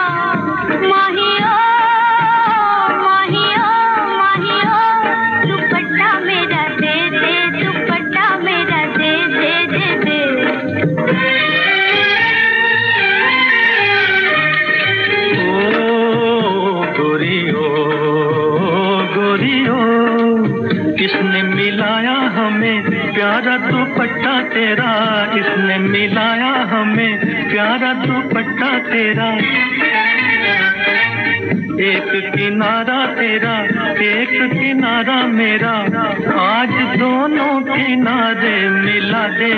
माहियो माहियो माहियो दुपट्टा मेरा दे दे, दुपट्टा मेरा दे दे दे दे। ओ गोरियो गोरियो किसने मिलाया हमें प्यारा दुपट्टा तेरा, इसने मिलाया हमें प्यारा दुपट्टा तेरा। एक किनारा तेरा एक किनारा मेरा, आज दोनों किनारे मिला दे,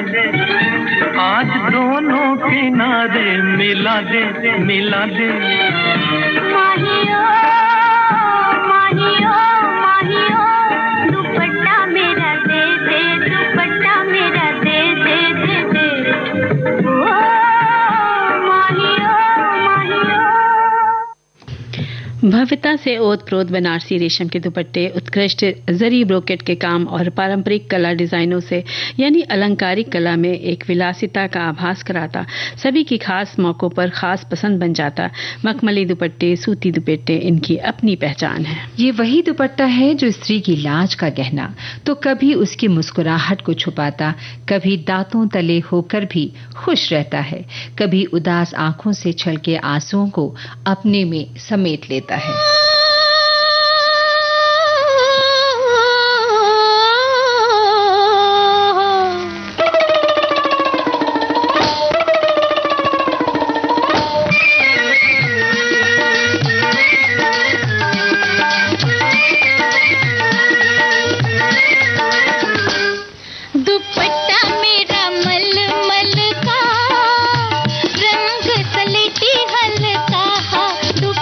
आज दोनों किनारे मिला दे, मिला दे। माहियो माहियो माहियो दुपट्टा मेरा दे दे, दुपट्टा मेरा दे दे दे दे। ओ माहियो माहियो। भव्यता से ओत-प्रोत बनारसी रेशम के दुपट्टे, उत्कृष्ट जरी ब्रोकेट के काम और पारंपरिक कला डिजाइनों से यानी अलंकारिक कला में एक विलासिता का आभास कराता, सभी की खास मौकों पर खास पसंद बन जाता। मखमली दुपट्टे, सूती दुपट्टे इनकी अपनी पहचान है। ये वही दुपट्टा है जो स्त्री की लाज का गहना तो कभी उसकी मुस्कुराहट को छुपाता, कभी दांतों तले होकर भी खुश रहता है, कभी उदास आंखों से छलके आंसुओं को अपने में समेट लेता है। दुपट्टा मेरा मलमल का, रंग सलेटी हल्का, दुपट्टा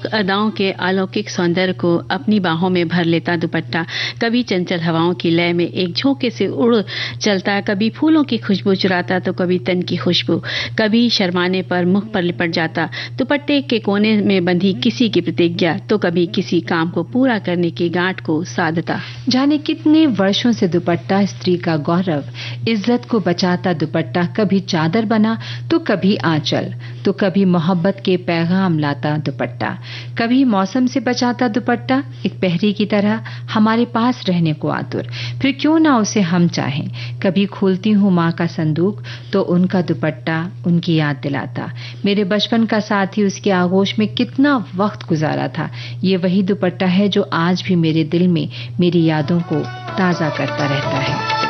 नाजुक अदाओं के अलौकिक सौंदर्य को अपनी बाहों में भर लेता दुपट्टा कभी चंचल हवाओं की लय में एक झोंके से उड़ चलता, कभी फूलों की खुशबू चुराता तो कभी तन की खुशबू, कभी शर्माने पर मुख पर लिपट जाता, दुपट्टे के कोने में बंधी किसी की प्रतिज्ञा तो कभी किसी काम को पूरा करने की गांठ को साधता। जाने कितने वर्षों से दुपट्टा स्त्री का गौरव, इज्जत को बचाता दुपट्टा कभी चादर बना तो कभी आंचल, तो कभी मोहब्बत के पैगाम लाता दुपट्टा, कभी मौसम से बचाता दुपट्टा एक पहरी की तरह हमारे पास रहने को आतुर, फिर क्यों ना उसे हम चाहें। कभी खोलती हूँ माँ का संदूक तो उनका दुपट्टा उनकी याद दिलाता, मेरे बचपन का साथी उसके आगोश में कितना वक्त गुजारा था। ये वही दुपट्टा है जो आज भी मेरे दिल में मेरी यादों को ताजा करता रहता है।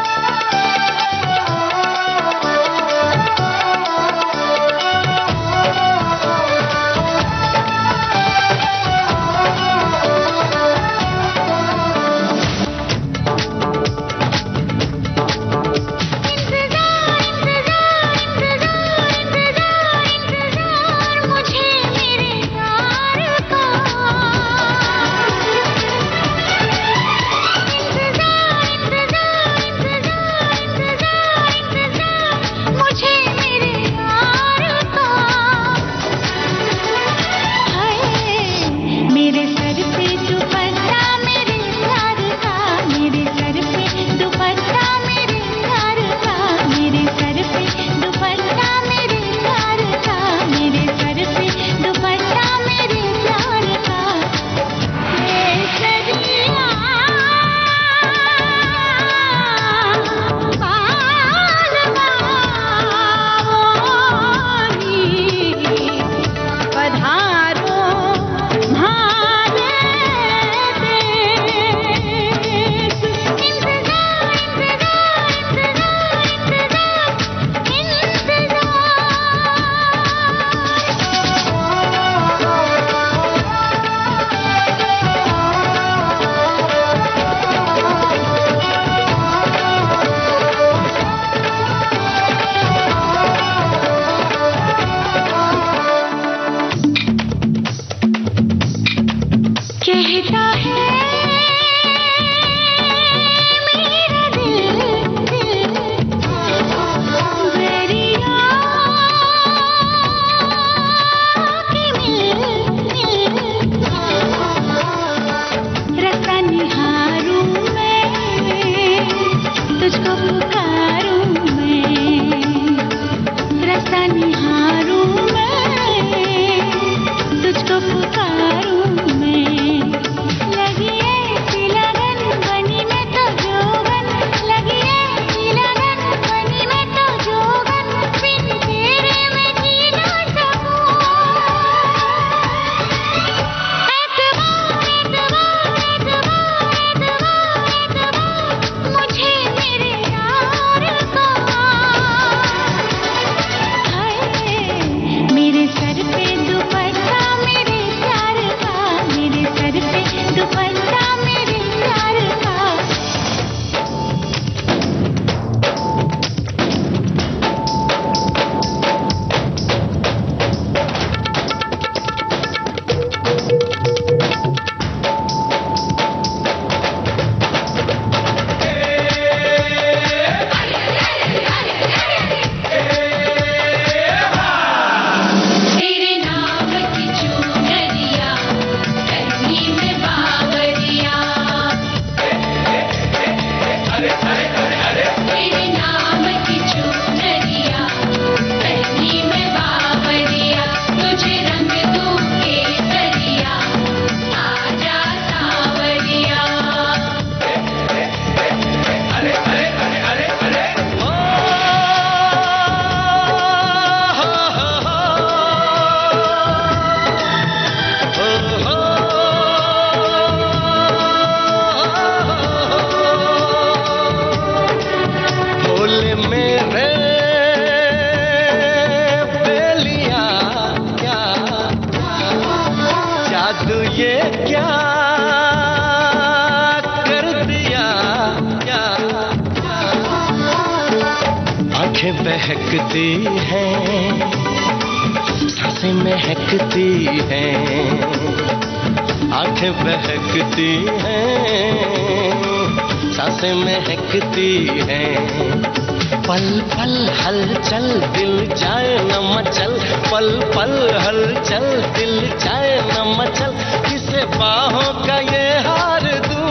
बहकती है, सांस सांसें महकती हैं, आंखें बहकती हैं, सांसें महकती हैं। पल पल हलचल दिल जाए न मचल, पल पल हलचल दिल जाए न मचल, किसे बाहों का ये हार दूं।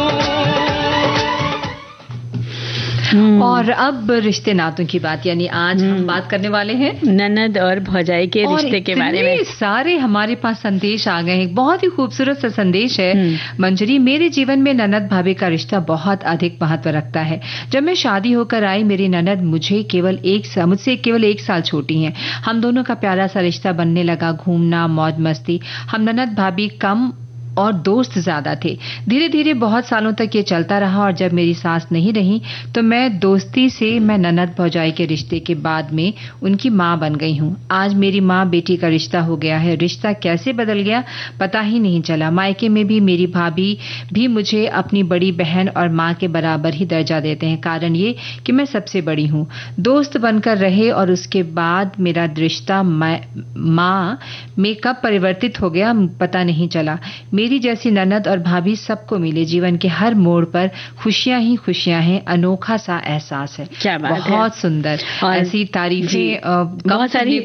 और अब रिश्ते नातों की बात, यानी आज हम बात करने वाले हैं ननद और भौजाई के रिश्ते के बारे में। सारे हमारे पास संदेश आ गए हैं। बहुत ही खूबसूरत सा संदेश है मंजरी। मेरे जीवन में ननद भाभी का रिश्ता बहुत अधिक महत्व रखता है। जब मैं शादी होकर आई, मेरी ननद मुझसे केवल 1 साल छोटी हैं। हम दोनों का प्यारा सा रिश्ता बनने लगा, घूमना, मौज मस्ती। हम ननद भाभी कम और दोस्त ज्यादा थे। धीरे धीरे बहुत सालों तक ये चलता रहा और जब मेरी सास नहीं रही तो मैं दोस्ती से मैं ननद भौजाई के रिश्ते के बाद में उनकी माँ बन गई हूँ। आज मेरी माँ बेटी का रिश्ता हो गया है। रिश्ता कैसे बदल गया पता ही नहीं चला। मायके में भी मेरी भाभी भी मुझे अपनी बड़ी बहन और माँ के बराबर ही दर्जा देते हैं। कारण ये कि मैं सबसे बड़ी हूँ। दोस्त बनकर रहे और उसके बाद मेरा रिश्ता माँ में कब परिवर्तित हो गया पता नहीं चला। मेरी जैसी ननद और भाभी सबको मिले। जीवन के हर मोड़ पर खुशियां ही खुशियां हैं। अनोखा सा एहसास है। क्या बात है, बहुत सुंदर। ऐसी तारीफें बहुत सारी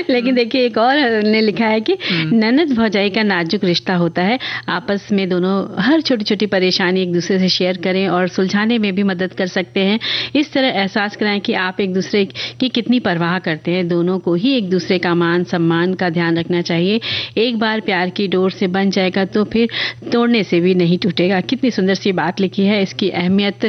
लेकिन देखिए एक और ने लिखा है कि ननद भौजाई का नाजुक रिश्ता होता है। आपस में दोनों हर छोटी छोटी परेशानी एक दूसरे से शेयर करें और सुलझाने में भी मदद कर सकते हैं। इस तरह एहसास कराएं कि आप एक दूसरे की कितनी परवाह करते हैं। दोनों को ही एक दूसरे का मान सम्मान का ध्यान रखना चाहिए। एक बार प्यार की डोर से बन जाएगा तो फिर तोड़ने से भी नहीं टूटेगा। कितनी सुंदर सी बात लिखी है। इसकी अहमियत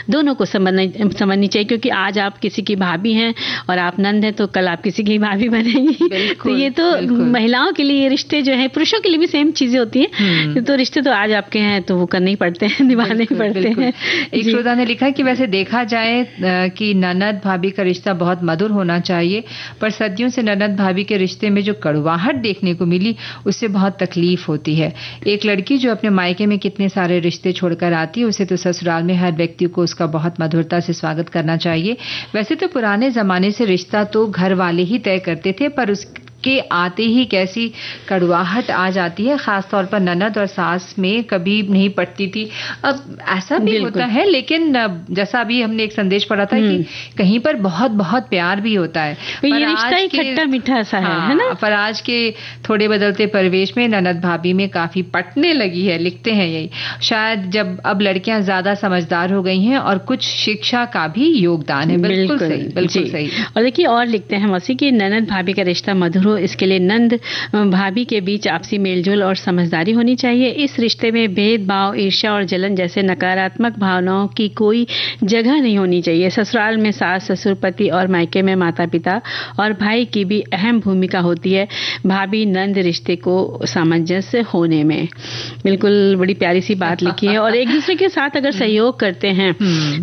दोनों को समझनी चाहिए, क्योंकि आज आप किसी की भाभी हैं और आप नंद हैं तो कल आप किसी की भाभी बनेंगी। तो ये तो महिलाओं के लिए रिश्ते जो है, पुरुषों के लिए भी सेम चीजें होती हैं। तो रिश्ते तो आज आपके हैं तो वो करने ही पड़ते हैं, निभाने ही पड़ते हैं। एक श्रोता ने लिखा कि वैसे देखा जाए कि ननद भाभी का रिश्ता बहुत मधुर होना चाहिए, पर सदियों से ननद भाभी के रिश्ते में जो कड़वाहट देखने को मिली उससे बहुत तकलीफ होती है। एक लड़की जो अपने मायके में कितने सारे रिश्ते छोड़कर आती है, उसे तो ससुराल में हर व्यक्ति को उसका बहुत मधुरता से स्वागत करना चाहिए। वैसे तो पुराने जमाने से रिश्ता तो घर वाले ही तय करते थे, पर उसके आते ही कैसी कड़वाहट आ जाती है। खासतौर पर ननद और सास में कभी नहीं पटती थी। अब ऐसा भी होता है, लेकिन जैसा अभी हमने एक संदेश पढ़ा था कि कहीं पर बहुत बहुत प्यार भी होता है। ये रिश्ता ही खट्टा मीठा सा है ना। पर आज के थोड़े बदलते परिवेश में ननद भाभी में काफी पटने लगी है। लिखते हैं यही, शायद जब अब लड़कियां ज्यादा समझदार हो गई हैं और कुछ शिक्षा का भी योगदान है। बिल्कुल सही, बिल्कुल सही। और देखिए और लिखते हैं मौसी की ननद भाभी का रिश्ता मधुर हो, इसके लिए नंद भाभी के बीच आपसी मेलजोल और समझदारी होनी चाहिए। इस रिश्ते में भेदभाव, ईर्ष्या और जलन जैसे नकारात्मक भावनाओं की कोई जगह नहीं होनी चाहिए। ससुराल में सास ससुर, पति और मायके में माता पिता और भाई की भी अहम भूमिका होती है भाभी नंद रिश्ते को सामंजस्य होने में। बिल्कुल बड़ी प्यारी सी बात लिखी है। और एक दूसरे के साथ अगर सहयोग करते हैं,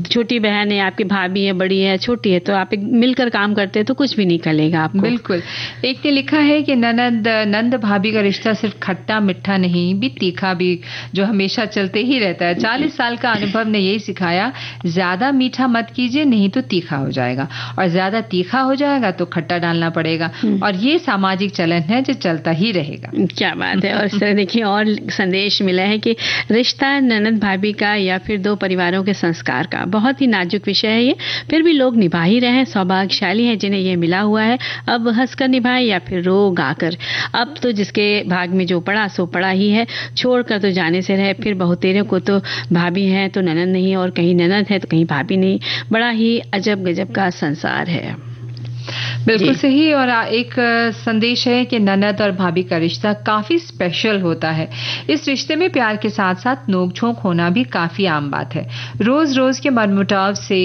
छोटी बहन है आपकी, भाभी है, बड़ी है, छोटी है, तो आप मिलकर काम करते हैं तो कुछ भी नहीं खलेगा आपको। बिल्कुल। एक ने लिखा है कि नंद भाभी का रिश्ता सिर्फ खट्टा मीठा नहीं भी तीखा भी, जो हमेशा चलते ही रहता है। 40 साल का अनुभव ने यही सिखाया, ज्यादा मीठा मत कीजिए नहीं तो तीखा हो जाएगा, और ज्यादा तीखा हो जाएगा तो खट्टा डालना पड़ेगा। और ये सामाजिक चलन है जो चलता ही रहेगा। क्या बात है। और इस तरह देखिए और संदेश मिला है कि रिश्ता ननद भाभी का या फिर दो परिवारों के संस्कार का बहुत ही नाजुक विषय है ये, फिर भी लोग निभा ही रहे हैं। सौभाग्यशाली हैं जिन्हें ये मिला हुआ है। अब हंसकर निभाए या फिर रो गाकर। अब तो जिसके भाग में जो पड़ा सो पड़ा ही है, छोड़कर तो जाने से रहे। फिर बहुतेरों को तो भाभी है तो ननद नहीं, और कहीं ननद है तो कहीं भाभी नहीं। बड़ा ही अजब गजब का संसार है। बिल्कुल सही। और एक संदेश है कि ननद और भाभी का रिश्ता काफी स्पेशल होता है। इस रिश्ते में प्यार के साथ साथ नोक-झोंक होना भी काफी आम बात है। रोज रोज के मनमुटाव से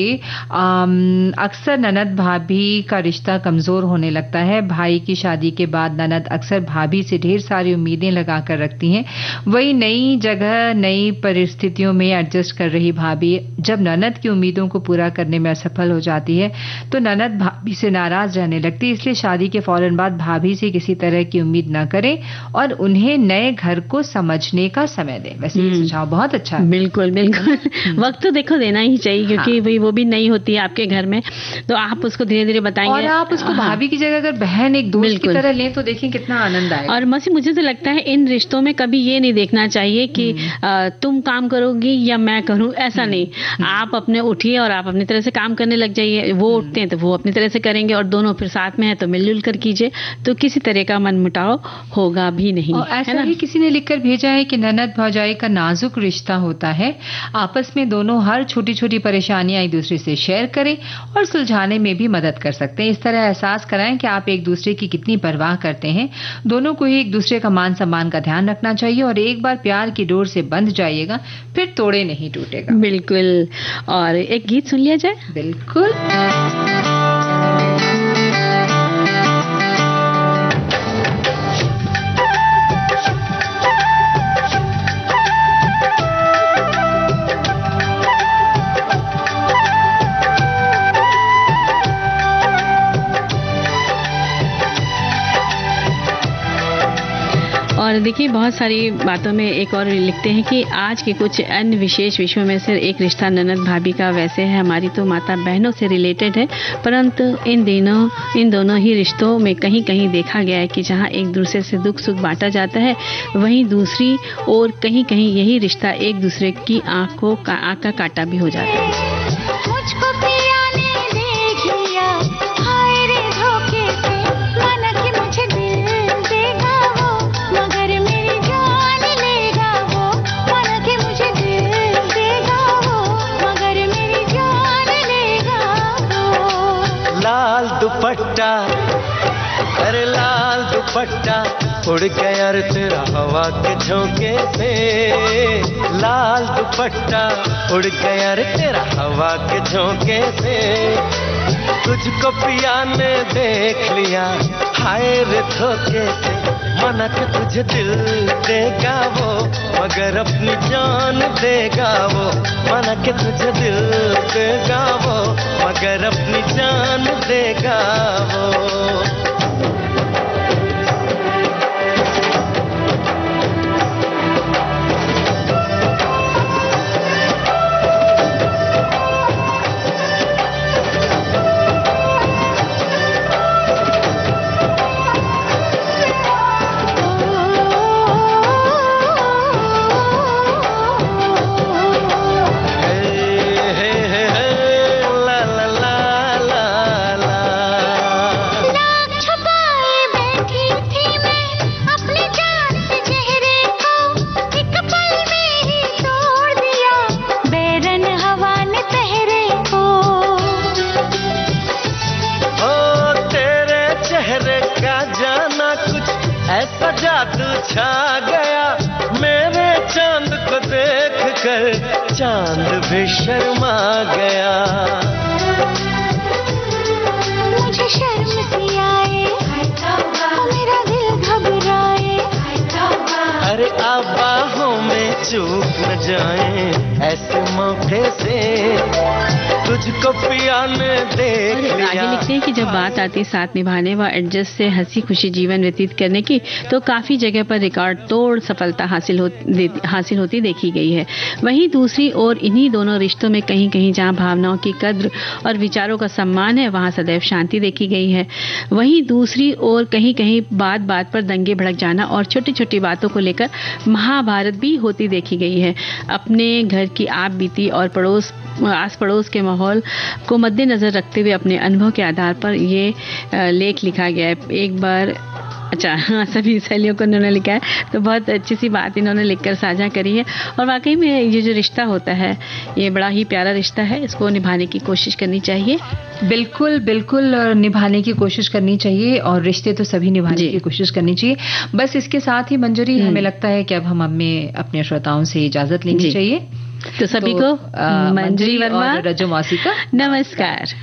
अक्सर ननद भाभी का रिश्ता कमजोर होने लगता है। भाई की शादी के बाद ननद अक्सर भाभी से ढेर सारी उम्मीदें लगाकर रखती हैं। वही नई जगह नई परिस्थितियों में एडजस्ट कर रही भाभी जब ननद की उम्मीदों को पूरा करने में असफल हो जाती है तो ननद भाभी से नाराज रहना करने लगती है। इसलिए शादी के फौरन बाद भाभी से किसी तरह की उम्मीद न करें और उन्हें नए घर को समझने का समय दें। वैसे ये सुझाव बहुत अच्छा है। बिल्कुल बिल्कुल। वक्त तो देखो देना ही चाहिए, क्योंकि भाई वो भी नई होती है आपके घर में, तो आप उसको धीरे धीरे बताएंगे। और आप उसको भाभी की जगह अगर बहन एक दोस्त की तरह लें तो देखिए कितना आनंद आएगा। और मौसी मुझे तो लगता है इन रिश्तों में कभी ये नहीं देखना चाहिए कि तुम काम करोगी या मैं करूं, ऐसा नहीं। आप अपने उठिए और आप अपनी तरह से काम करने लग जाइए। वो उठते हैं तो वो अपनी तरह से करेंगे और दोनों फिर साथ में है तो मिलजुल कर कीजिए, तो किसी तरह का मनमुटाव होगा भी नहीं। ऐसा ही किसी ने लिखकर भेजा है कि ननद भौजाई का नाजुक रिश्ता होता है, आपस में दोनों हर छोटी छोटी परेशानियां एक दूसरे से शेयर करें और सुलझाने में भी मदद कर सकते हैं। इस तरह एहसास कराएं कि आप एक दूसरे की कितनी परवाह करते हैं। दोनों को ही एक दूसरे का मान सम्मान का ध्यान रखना चाहिए और एक बार प्यार की डोर से बंध जाइएगा फिर तोड़े नहीं टूटेगा। बिल्कुल। और एक गीत सुन लिया जाए। बिल्कुल। और देखिए बहुत सारी बातों में एक और लिखते हैं कि आज के कुछ अन्य विशेष विषयों में से एक रिश्ता ननद भाभी का वैसे है हमारी तो माता बहनों से रिलेटेड है, परंतु इन दोनों ही रिश्तों में कहीं कहीं देखा गया है कि जहां एक दूसरे से दुख सुख बांटा जाता है, वहीं दूसरी और कहीं कहीं यही रिश्ता एक दूसरे की आंख का कांटा भी हो जाता है। दुपट्टा, अरे लाल दुपट्टा उड़ गया रे तेरा हवा के झोंके से, लाल दुपट्टा उड़ गया रे तेरा हवा के झोंके से, तुझको पिया ने देख लिया हाय रे धोखे से, मना के तुझे दिल देगा वो मगर अपनी जान देगा वो, मना के तुझे दिल देगा वो मगर अपनी जान देगा वो। ऐसा जादू छा गया मेरे चांद को देख कर चांद भी शर्मा गया, मुझे शर्म सी आए मेरा दिल घबराए, अरे आप बाहों में चूक न जाए ऐसे मौके से, तुझको पिया ने देख लिया। आगे लिखते हैं कि जब बात आती है साथ निभाने व एडजस्ट से हंसी खुशी जीवन व्यतीत करने की, तो काफी जगह पर रिकॉर्ड तोड़ सफलता हासिल होती देखी गई है। वहीं दूसरी ओर इन्हीं दोनों रिश्तों में कहीं कहीं जहां भावनाओं की कद्र और विचारों का सम्मान है, वहां सदैव शांति देखी गई है। वहीं दूसरी ओर कहीं कहीं बात बात पर दंगे भड़क जाना और छोटी छोटी बातों को लेकर महाभारत भी होती देखी गई है। अपने घर की आप बीती और आस पड़ोस के माहौल को मद्देनजर रखते हुए अपने अनुभव के आधार पर ये लेख लिखा गया है। एक बार अच्छा हाँ, सभी सहेलियों को इन्होंने लिखा है, तो बहुत अच्छी सी बात इन्होंने लिखकर साझा करी है। और वाकई में ये जो रिश्ता होता है ये बड़ा ही प्यारा रिश्ता है, इसको निभाने की कोशिश करनी चाहिए। बिल्कुल बिल्कुल निभाने की कोशिश करनी चाहिए और रिश्ते तो सभी निभाने की कोशिश करनी चाहिए। बस इसके साथ ही मंजरी हमें लगता है कि अब हमें अपने श्रोताओं से इजाजत लेनी चाहिए। तो सभी को मंजरी वर्मा और रजो मौसी का नमस्कार।